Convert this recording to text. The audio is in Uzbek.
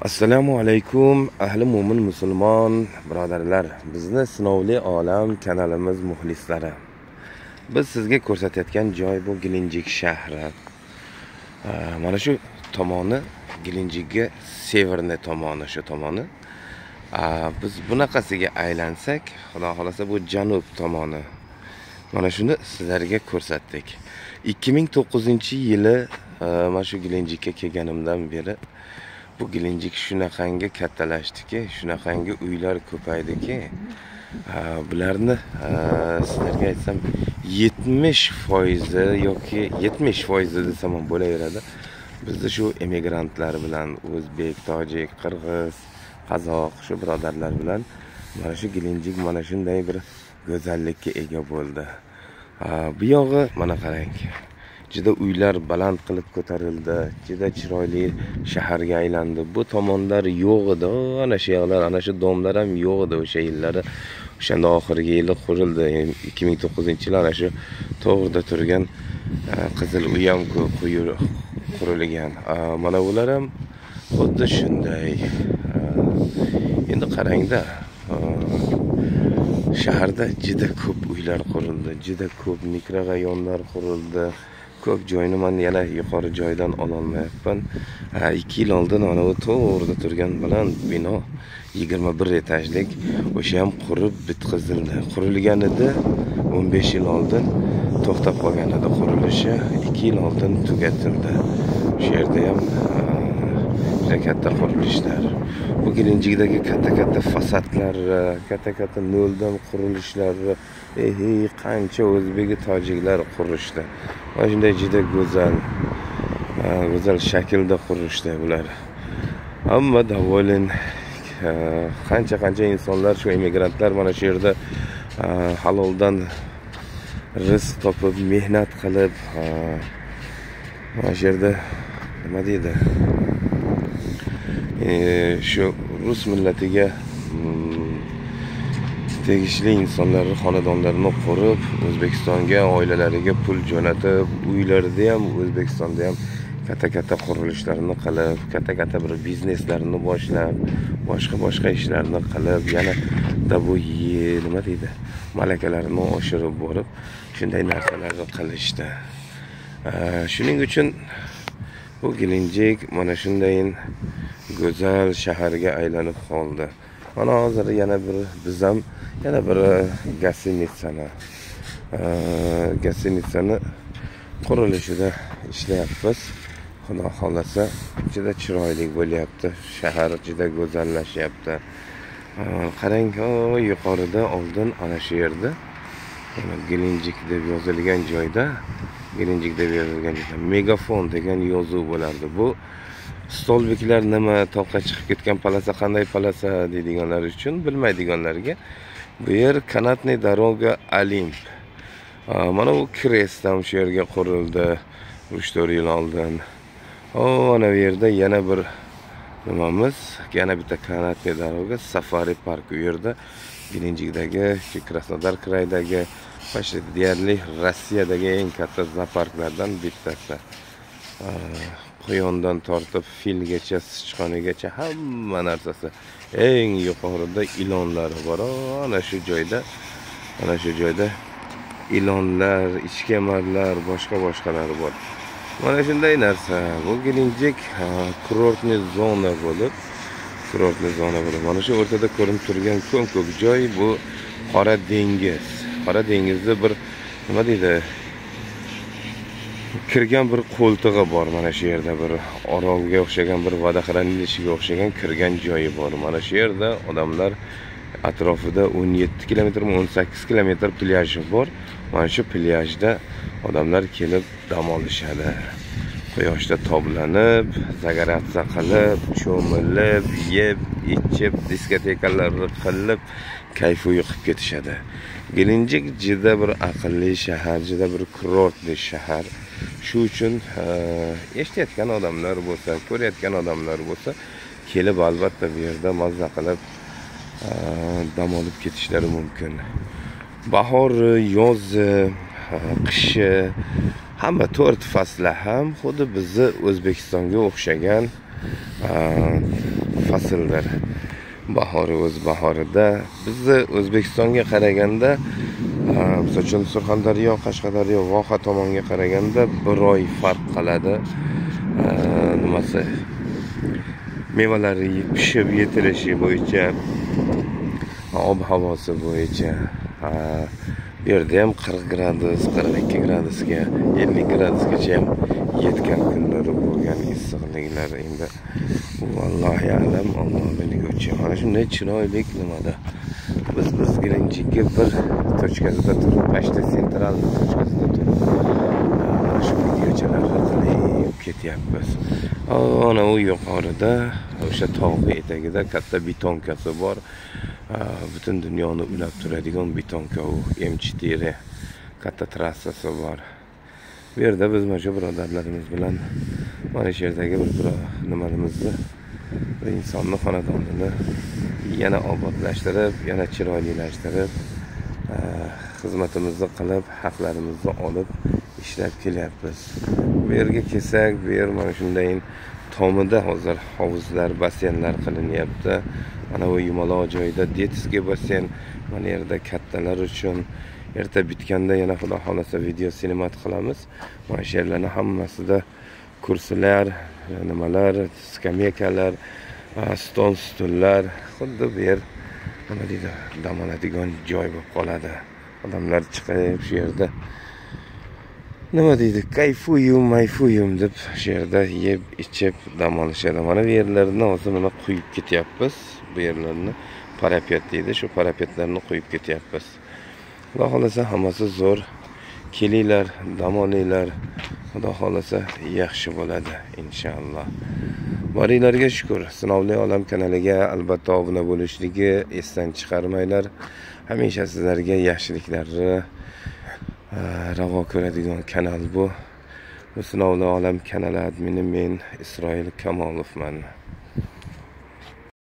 Assalomu alaykum ahli mo'min musulmon birodarlar, bizni Sinovli olam kanalimiz muxlislari. Biz sizga ko'rsatayotgan joy bu Gelenjik shahri. Mana shu tomoni Gelenjikga severni tomoni, shu tomoni. Biz bunaqasiga aylansak, xudo xolasa bu janub tomoni. Mana shuni sizlarga ko'rsatdik. 2009-yili mana shu Gelenjikka kelganimdan beri bu Gelenjik shunaqangi kattalashdiki, shunaqangi uylar ko'paydiki, bularni sizlarga aytsam 70% yoki 70% desam ham bo'laveradi. Bizda shu emigrantlar bilan o'zbek, tojik, qirg'iz, qozoq shu birodarlar bilan mana shu Gelenjik mana shunday bir go'zallikka ega bo'ldi. Bu yog'i mana qarang. Juda uylar baland qilib ko'tarildi, juda chiroyli shaharga aylandi. Bu tomonlar yo'q edi, ana shu yerlar, ana shu domlar ham yo'q edi o'sha yillari. O'shanda oxirgi yili qurildi. 2009-yil ana shu to'g'rida turgan qizil uy ham qurilgan. Mana ular ham xuddi shunday. Endi qarangda, shaharda juda ko'p uylar qurildi, juda ko'p mikrorayonlar qurildi. Ko'p joyni men yana yuqori joydan ola olmayapman. 2 yil oldin ana u to'g'rida turgan baland bino 21 etajlik, o'sha ham qurib bitkazildi. Qurilgan edi 15 yil oldin, to'xtab qolgan edi qurilishi, 2 yil oldin tugatildi. Shu yerda ham katta qurilishlar. Bu Gelenjikdagi katta fasadlar, katta noldan qurilishlar, qancha o'zbek tojiklar qurishdi. Mana shunday juda go'zal shaklda qurishdi bular. Hamma davolen, qancha insonlar, shu emigrantlar mana shu yerda haloldan rizq topib, mehnat qilib, mana shu yerda nima deydi? Shu rus millatiga tegishli insonlar xonadonlarini qurib, O'zbekistonga oilalariga pul jo'natib, uylarda ham O'zbekistonda ham katta qurilishlarni qilib, katta bir bizneslarini boshlab, boshqa ishlarni qilib, yana da bu nima deydi, malakalarini oshirib borib, shunday narsalarni qilishdi. Shuning uchun bu Gelenjik mana shunday go'zal shaharga aylanib qoldi. Mana hozir yana bir biz ham yana bir gasinitsani qurilishida ishlayapmiz. Xudo xolasa juda chiroyli bo'lyapti. Shahar juda go'zallashyapti. Qarang, yuqorida oldin ana shu yerda Gelenjik deb yozilgan joyda, megafon degan yozuv bo'lardi. Bu stolbiklar nima, toqqa chiqib ketgan palasa qanday palasa deydiganlar uchun, bilmaydiganlarga bu yer Kanatniy doroga Olimp. Mana bu krest ham shu yerga qurildi 3-4 yil oldin. Ana bu yerda yana bir nimamiz, yana bitta Kanatniy doroga Safari park. U yerda Gelenjikdagi, Krasnodar kraydagi, deyarli Rossiyadagi eng katta zooparklardan bittasi. Quyondan tortib filgacha, sichqonigacha hamma narsasi. Eng yuqorida ilonlari bor. Ana shu joyda ilonlar, ichkemarlar, boshqalari bor. Mana shunday narsa. Bu Gelenjik kurortniy zona bo'lib, mana shu o'rtada ko'rinib turgan ko'k joy bu Qora dengiz. Qora dengizda bir nima deydi? Kirgan bir qo'ltig'i bor. Mana shu yerda bir orolga o'xshagan, bir vodoxranilishga o'xshagan kirgan joyi bor. Mana shu yerda odamlar atrofida 17 kilometr, 18 kilometr plyaj bor. Mana shu plyajda odamlar kelib dam olishadi. Quyoshda toblanib, zagaratsiya qilib, cho'milib, yeb, ichib, diskotekalarni qilib, kayfu yo'qib ketishadi. Gelenjik juda bir aqlli shahar, juda bir kurortli shahar. Shu uchun eshitayotgan odamlar bo'lsa, ko'rayotgan odamlar bo'lsa, kelib albatta bu yerda mazza qilib dam olib ketishlari mumkin. Bahor, yoz, qishi, hamma 4 fasli ham xuddi bizni O'zbekistonga o'xshagan fasldir. Bahori o'z bahorida. Bizni O'zbekistonga qaraganda, misol uchun Surxondaryo, Qashqadaryo, Voha tomonga qaraganda bir oy farq qiladi. Nimasi? Mevalari pishib yetilishi bo'yicha, ob-havosi bo'yicha. Bu yerda ham 40 gradus, 42 gradusga, 50 gradusgacha ham yetgan kunlari bo'lgan issiqliklar. Endi vallohi alam, Alloh bilguchi. Mana shunday chiroyli nimada biz Gelenjikka bir tochkasida turib, Pashta Central tochkasida turib, shu videochalarni qilib ketyapmiz. Ana u yuqorida, o'sha tog' etagida katta betonkasi bor. Butun dunyoni ulab turadigan betonka, u M4 katta trassasi bor. Bu yerda biz mana shu birodarlarimiz bilan mana shu yerdagi bir nimalarimizni, bir insonni xonadonini yana obodlashtirib, yana chiroylilashtirib, xizmatimizni qilib, haqlarimizni olib ishlab kelyapmiz. Bu yerga kelsak, bu yer mana shunday tomida hozir hovuzlar, basseynlar qilinyapti. Mana bu yumaloq joyda Detskiy basseyn, mana yerda kattalar uchun erta bitganda yana xudo xolasa video sinimat qilamiz. Mana shu yerlarning hammasida kursilar, nimalar, skameykalar, stol, stullar, xuddi bu yer nima deydi, dam oladigan joy bo'lib qoladi. Odamlar chiqib shu yerda nima deydi, kayfuyum, mayfuyum deb shu yerda yeb, ichib dam olishadi. Mana bu yerlarni hozir mana quyib ketyapmiz. Bu yerlarni parapet deydi, shu parapetlarni quyib ketyapmiz. Xudo xolasa hammasi zo'r. Kelinglar, dam olinglar. Xudo xolasa yaxshi bo'ladi inshaalloh. Boringlarga shukr. Sinovli olam kanaliga albatta obuna bo'lishligi esdan chiqarmanglar. Hamisha sizlarga yaxshiliklarni ravo ko'radigan kanal bu. Bu Sinovli olam kanali admini men Isroil Kamolovman.